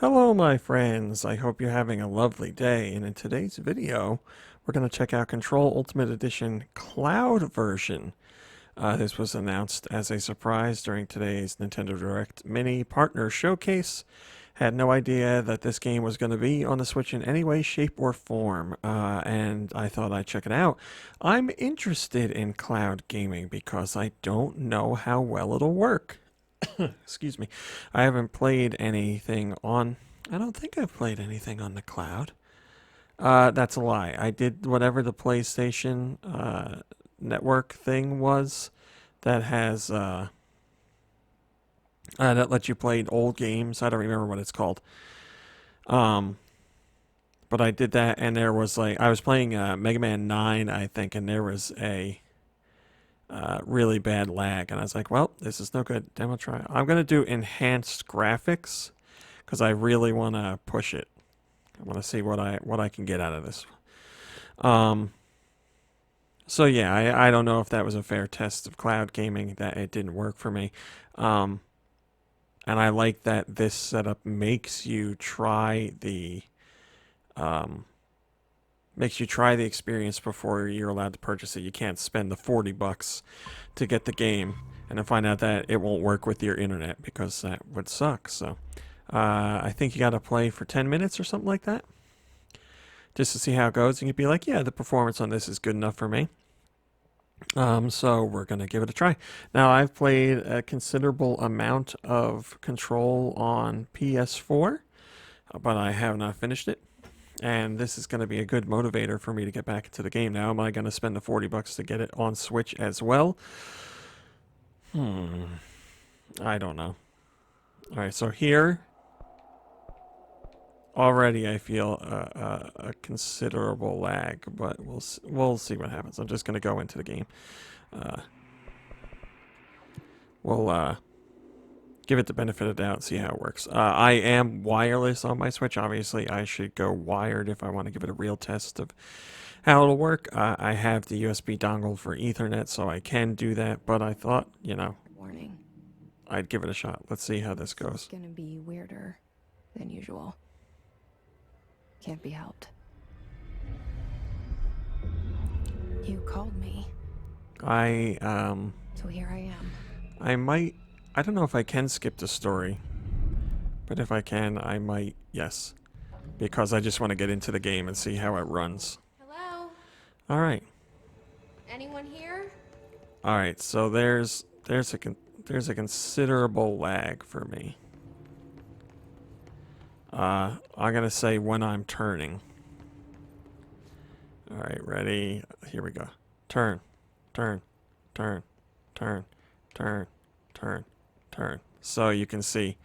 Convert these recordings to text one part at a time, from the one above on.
Hello, my friends. I hope you're having a lovely day. And in today's video, we're going to check out Control Ultimate Edition Cloud version. This was announced as a surprise during today's Nintendo Direct Mini Partner Showcase. Had no idea that this game was going to be on the Switch in any way, shape, or form, and I thought I'd check it out. I'm interested in cloud gaming because I don't know how well it'll work. Excuse me. I haven't played anything on. I don't think I've played anything on the cloud. That's a lie. I did whatever the PlayStation network thing was that has that lets you play old games. I don't remember what it's called. Um, but I did that, and there was like I was playing Mega Man 9, I think, and there was a really bad lag, and I was like, well, this is no good. Demo try. I'm gonna do enhanced graphics because I really want to push it. I want to see what I can get out of this. Um, so yeah, I don't know if that was a fair test of cloud gaming, that it didn't work for me. Um, and I like that this setup um, makes you try the experience before you're allowed to purchase it. You can't spend the $40 to get the game and then find out that it won't work with your internet, because that would suck. So I think you got to play for 10 minutes or something like that just to see how it goes, and you'd be like, yeah, the performance on this is good enough for me. So we're going to give it a try. Now, I've played a considerable amount of Control on PS4, but I have not finished it. And this is going to be a good motivator for me to get back into the game. Now, am I going to spend the $40 to get it on Switch as well? I don't know. All right, so here, already I feel a considerable lag, but we'll see what happens. I'm just going to go into the game. Uh, we'll give it the benefit of the doubt and see how it works. I am wireless on my Switch. Obviously, I should go wired if I want to give it a real test of how it'll work. I have the USB dongle for Ethernet, so I can do that, but I thought, Warning. I'd give it a shot. Let's see how this It's goes. gonna be weirder than usual. Can't be helped. You called me, I so here I am. I don't know if I can skip the story, but if I can, I might, yes, because I just want to get into the game and see how it runs. Hello? All right. Anyone here? All right, so there's a considerable lag for me. I'm gonna say when I'm turning. All right, ready? Here we go. Turn, turn, turn, turn, turn, turn, turn. So you can see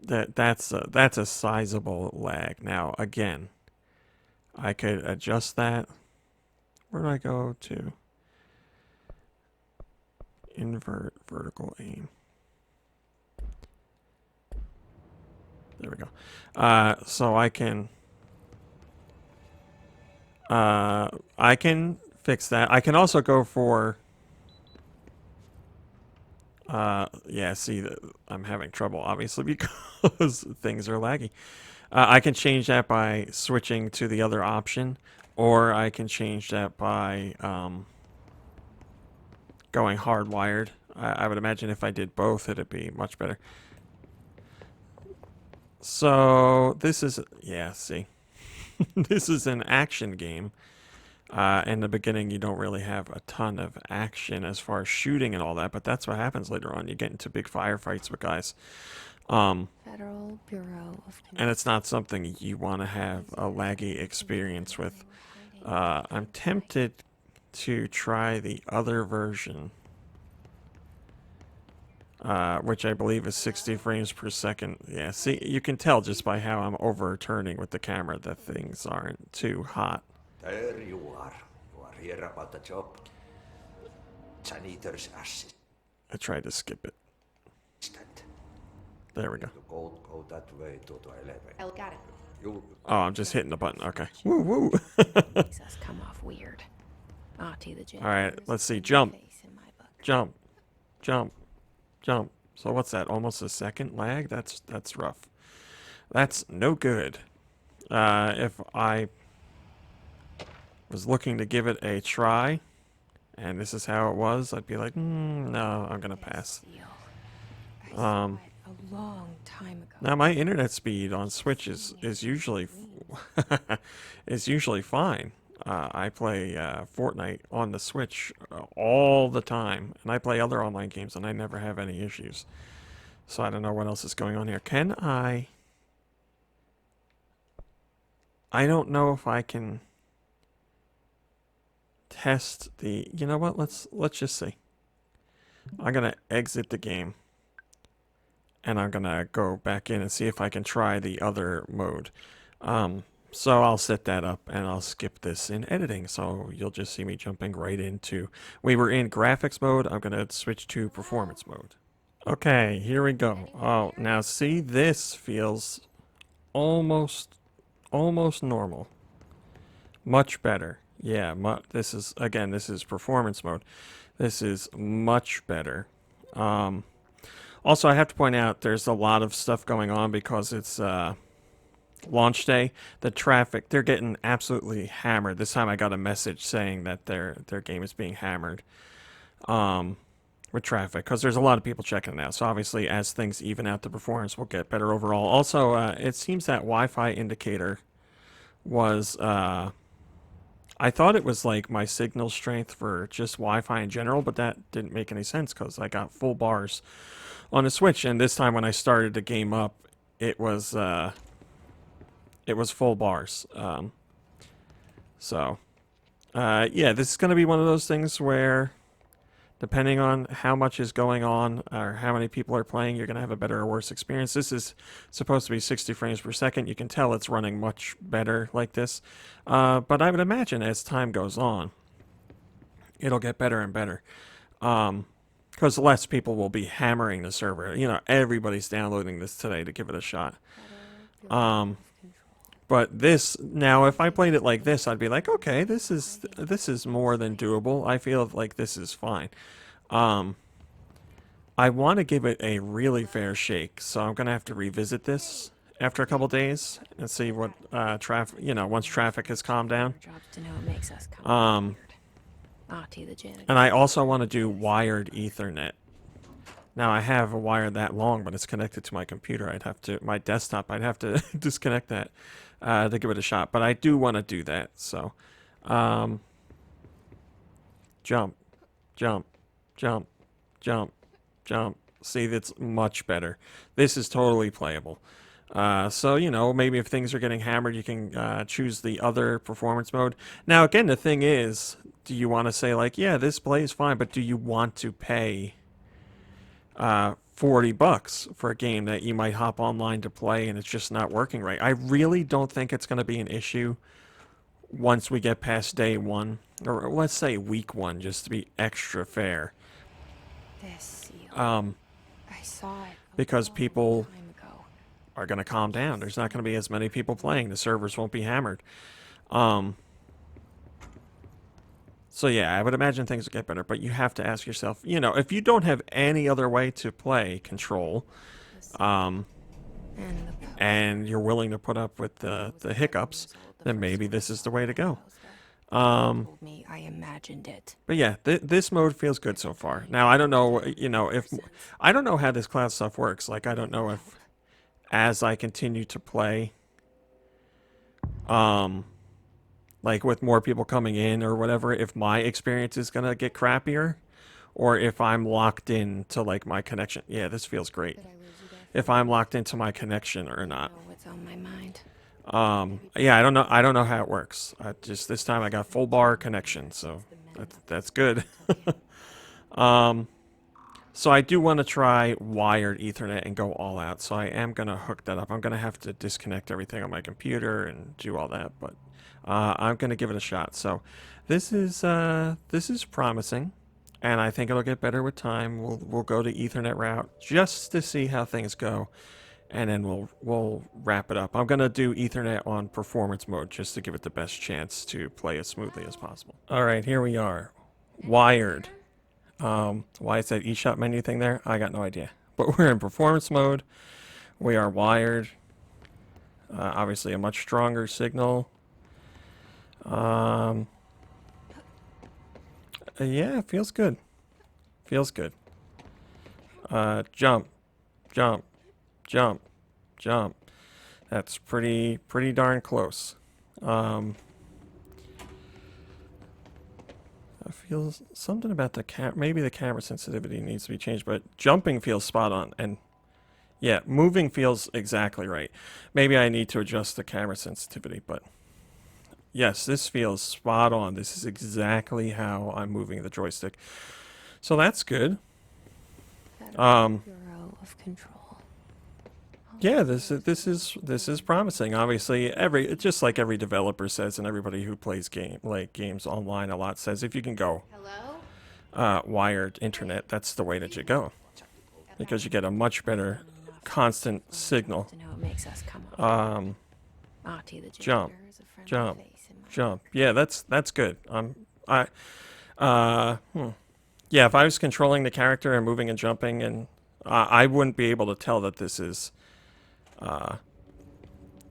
that's a sizable lag. Now again, I could adjust that. Where do I go to? Invert vertical aim. There we go. So I can fix that. I can also go for yeah, see, I'm having trouble obviously because things are laggy. I can change that by switching to the other option, or I can change that by going hardwired. I would imagine if I did both, it'd be much better. So this is, yeah, see, this is an action game. In the beginning, you don't really have a ton of action as far as shooting and all that, but that's what happens later on. You get into big firefights with guys. Federal Bureau of And it's not something you want to have a laggy experience with. I'm tempted to try the other version, which I believe is 60 frames per second. Yeah, see, you can tell just by how I'm overturning with the camera that things aren't too hot. There you are. You are here about the job. Janitor's assistant. I tried to skip it. There we go. You go that way to the elevator. I got it. You Oh, I'm just hitting the button. Okay. Woo woo. Makes us come off weird. Ahti the All right, let's see. Jump. Jump. Jump. Jump. So what's that? Almost a second lag? That's rough. That's no good. If I was looking to give it a try, and this is how it was, I'd be like, no, I'm gonna pass. I saw it a long time ago. Now my internet speed on Switch is usually is usually fine. I play Fortnite on the Switch all the time, and I play other online games, and I never have any issues. So I don't know what else is going on here. Can I? I don't know if I can test the. You know what? Let's just see. I'm gonna exit the game, and I'm gonna go back in and see if I can try the other mode. So I'll set that up and I'll skip this in editing. So you'll just see me jumping right into. We were in graphics mode. I'm gonna switch to performance mode. Okay, here we go. Oh, now see, this feels almost normal. Much better. Yeah, this is again, this is performance mode. This is much better. Also, I have to point out there's a lot of stuff going on because it's launch day. The traffic, they're getting absolutely hammered. This time I got a message saying that their game is being hammered with traffic because there's a lot of people checking it out. So obviously as things even out, the performance will get better overall. Also, it seems that Wi-Fi indicator was I thought it was like my signal strength for just Wi-Fi in general, but that didn't make any sense because I got full bars on the Switch, and this time when I started the game up, it was full bars. Yeah, this is going to be one of those things where, depending on how much is going on or how many people are playing, you're going to have a better or worse experience. This is supposed to be 60 frames per second. You can tell it's running much better like this. But I would imagine as time goes on, it'll get better and better. Because less people will be hammering the server. You know, everybody's downloading this today to give it a shot. But this, now if I played it like this, I'd be like, okay, this is more than doable. I feel like this is fine. I want to give it a really fair shake, so I'm gonna have to revisit this after a couple days and see what traffic, you know, once traffic has calmed down. And I also want to do wired Ethernet. Now I have a wire that long, but it's connected to my computer. My desktop, I'd have to disconnect that to give it a shot. But I do want to do that. So, jump, jump, jump, jump, jump. See, that's much better. This is totally playable. So, you know, maybe if things are getting hammered, you can choose the other performance mode. Now, again, the thing is, do you want to say, like, yeah, this plays fine, but do you want to pay $40 for a game that you might hop online to play and it's just not working right? I really don't think it's going to be an issue once we get past day one, or let's say week one, just to be extra fair. I saw it because people are going to calm down. There's not going to be as many people playing. The servers won't be hammered. So yeah, I would imagine things will get better, but you have to ask yourself, you know, if you don't have any other way to play Control, and you're willing to put up with the hiccups, then maybe this is the way to go. I imagined it. But yeah, this mode feels good so far. Now, I don't know, you know, I don't know how this cloud stuff works. Like, I don't know if as I continue to play, like with more people coming in or whatever, if my experience is going to get crappier or if I'm locked into like my connection. Yeah, this feels great. If I'm locked into my connection or not. What's on my mind? Yeah, I don't know how it works. This time I got full bar connection, so that's good. So I do want to try wired Ethernet and go all out. So I am going to hook that up. I'm going to have to disconnect everything on my computer and do all that, but I'm going to give it a shot. So this is promising, and I think it'll get better with time. We'll go to Ethernet route just to see how things go, and then we'll wrap it up. I'm going to do Ethernet on performance mode just to give it the best chance to play as smoothly as possible. All right, here we are. Wired. Why is that eShop menu thing there? I got no idea. but we're in performance mode. We are wired. Obviously a much stronger signal. Yeah, it feels good. Feels good. Jump, jump, jump, jump. That's pretty darn close. I feel something about the maybe the camera sensitivity needs to be changed, but jumping feels spot on, and yeah, moving feels exactly right. Maybe I need to adjust the camera sensitivity, but yes, this feels spot on. This is exactly how I'm moving the joystick. So that's good. Bureau of Control. Yeah, this is promising. Obviously, just like every developer says, and everybody who plays games online a lot says, if you can go Hello? wired internet, that's the way that you go, because you get a much better constant signal. To know it makes us come on. Ahti the Jump, janitor is a friendly jump, face in my jump. Yeah, that's good. Yeah, if I was controlling the character and moving and jumping, and I wouldn't be able to tell that this is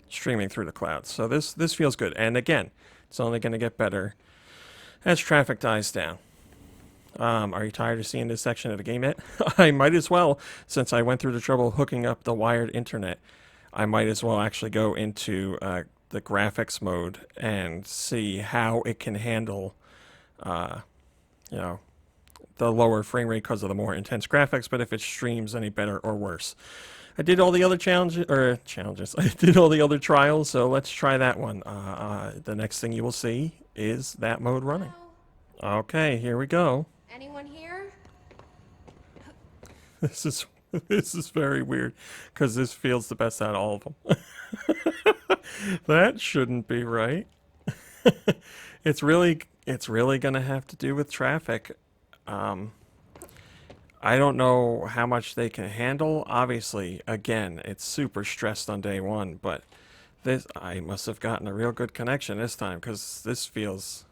streaming through the clouds. So this feels good. And again, it's only going to get better as traffic dies down. Are you tired of seeing this section of the game yet? I might as well, since I went through the trouble hooking up the wired internet, I might as well actually go into the graphics mode and see how it can handle, you know, the lower frame rate because of the more intense graphics, but if it streams any better or worse. I did all the other challenges. I did all the other trials, so let's try that one. The next thing you will see is that mode running. Okay, here we go. Anyone here? This is very weird because this feels the best out of all of them. That shouldn't be right. It's really gonna have to do with traffic. I don't know how much they can handle. Obviously, again, it's super stressed on day one, but I must have gotten a real good connection this time, because this feels,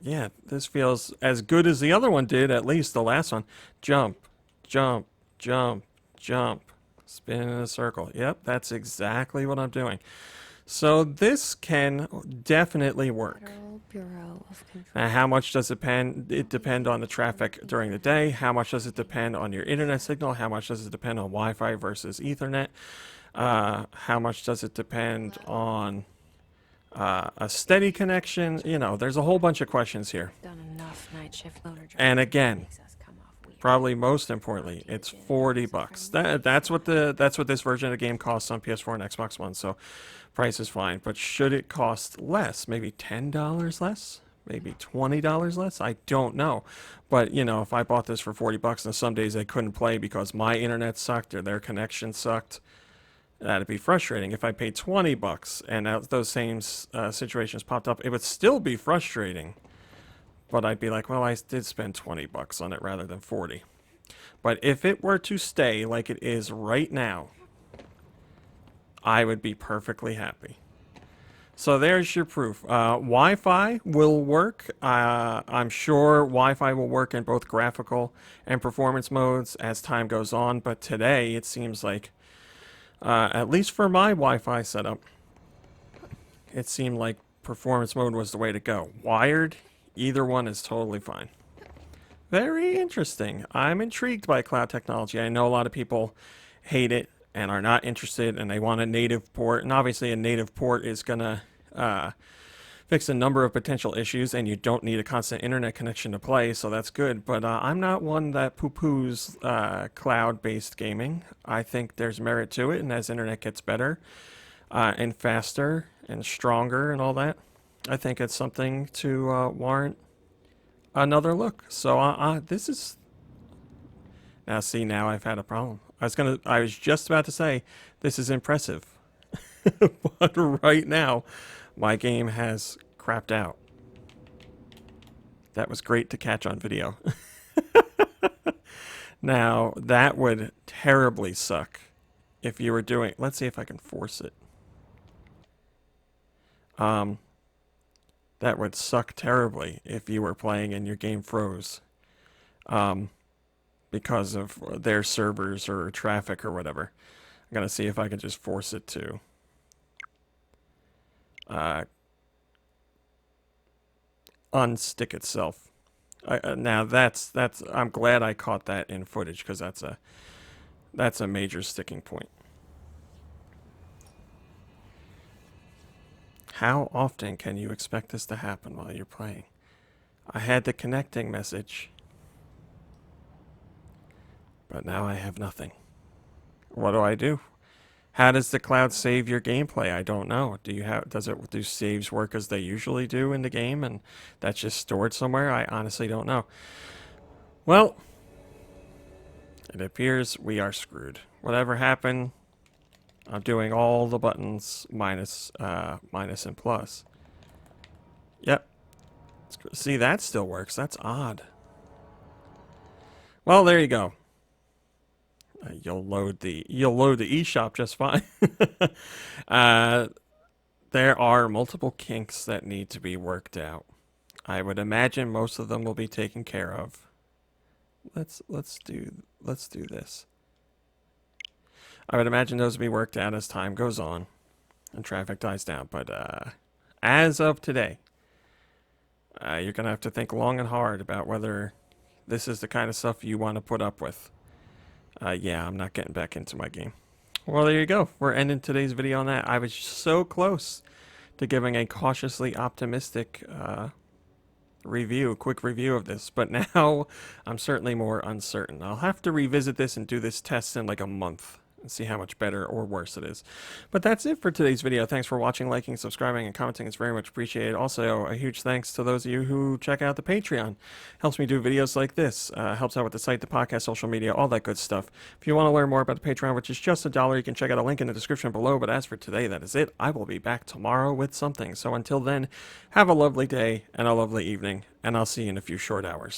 yeah, this feels as good as the other one did, at least the last one. Jump, jump, jump, jump, spin in a circle. Yep, that's exactly what I'm doing. So this can definitely work. Federal Bureau of Control. Now, how much does it depend on the traffic during the day? How much does it depend on your internet signal? How much does it depend on Wi-Fi versus Ethernet? How much does it depend on a steady connection? You know, there's a whole bunch of questions here. Done enough night shift loaner jobs. And again, Makes us come off weak. probably most importantly, it's $40. That's what this version of the game costs on PS4 and Xbox One. So price is fine, but should it cost less? Maybe $10 less? Maybe $20 less? I don't know. But you know, if I bought this for $40 and some days I couldn't play because my internet sucked or their connection sucked, that'd be frustrating. If I paid $20 and those same situations popped up, it would still be frustrating. But I'd be like, well, I did spend $20 on it rather than 40. But if it were to stay like it is right now, I would be perfectly happy. So there's your proof. Wi-Fi will work. I'm sure Wi-Fi will work in both graphical and performance modes as time goes on. But today it seems like, at least for my Wi-Fi setup, it seemed like performance mode was the way to go. Wired, either one is totally fine. Very interesting. I'm intrigued by cloud technology. I know a lot of people hate it and are not interested, and they want a native port. And obviously a native port is going to fix a number of potential issues, and you don't need a constant internet connection to play, so that's good. But I'm not one that poo-poos cloud-based gaming. I think there's merit to it, and as internet gets better and faster and stronger and all that, I think it's something to warrant another look. So this is... Now see, now I've had a problem. I was just about to say, this is impressive. But right now, my game has crapped out. That was great to catch on video. Now, that would terribly suck if you were doing... Let's see if I can force it. That would suck terribly if you were playing and your game froze. because of their servers or traffic or whatever. I'm going to see if I can just force it to unstick itself. Now that's I'm glad I caught that in footage, because that's a major sticking point. How often can you expect this to happen while you're playing? I had the connecting message, but now I have nothing. What do I do? How does the cloud save your gameplay? I don't know. Do saves work as they usually do in the game, and that's just stored somewhere? I honestly don't know. Well, it appears we are screwed. Whatever happened, I'm doing all the buttons minus and plus. Yep. See, that still works. That's odd. Well, there you go. You'll load the eShop just fine. There are multiple kinks that need to be worked out. I would imagine most of them will be taken care of. Let's do this. I would imagine those will be worked out as time goes on and traffic dies down. But as of today, you're gonna have to think long and hard about whether this is the kind of stuff you want to put up with. Yeah, I'm not getting back into my game. Well, there you go. We're ending today's video on that. I was so close to giving a cautiously optimistic quick review of this, but now I'm certainly more uncertain. I'll have to revisit this and do this test in like a month and see how much better or worse it is. But that's it for today's video. Thanks for watching, liking, subscribing, and commenting. It's very much appreciated. Also, a huge thanks to those of you who check out the Patreon. Helps me do videos like this. Helps out with the site, the podcast, social media, all that good stuff. If you want to learn more about the Patreon, which is just $1, you can check out a link in the description below. But as for today, that is it. I will be back tomorrow with something. So until then, have a lovely day and a lovely evening, and I'll see you in a few short hours.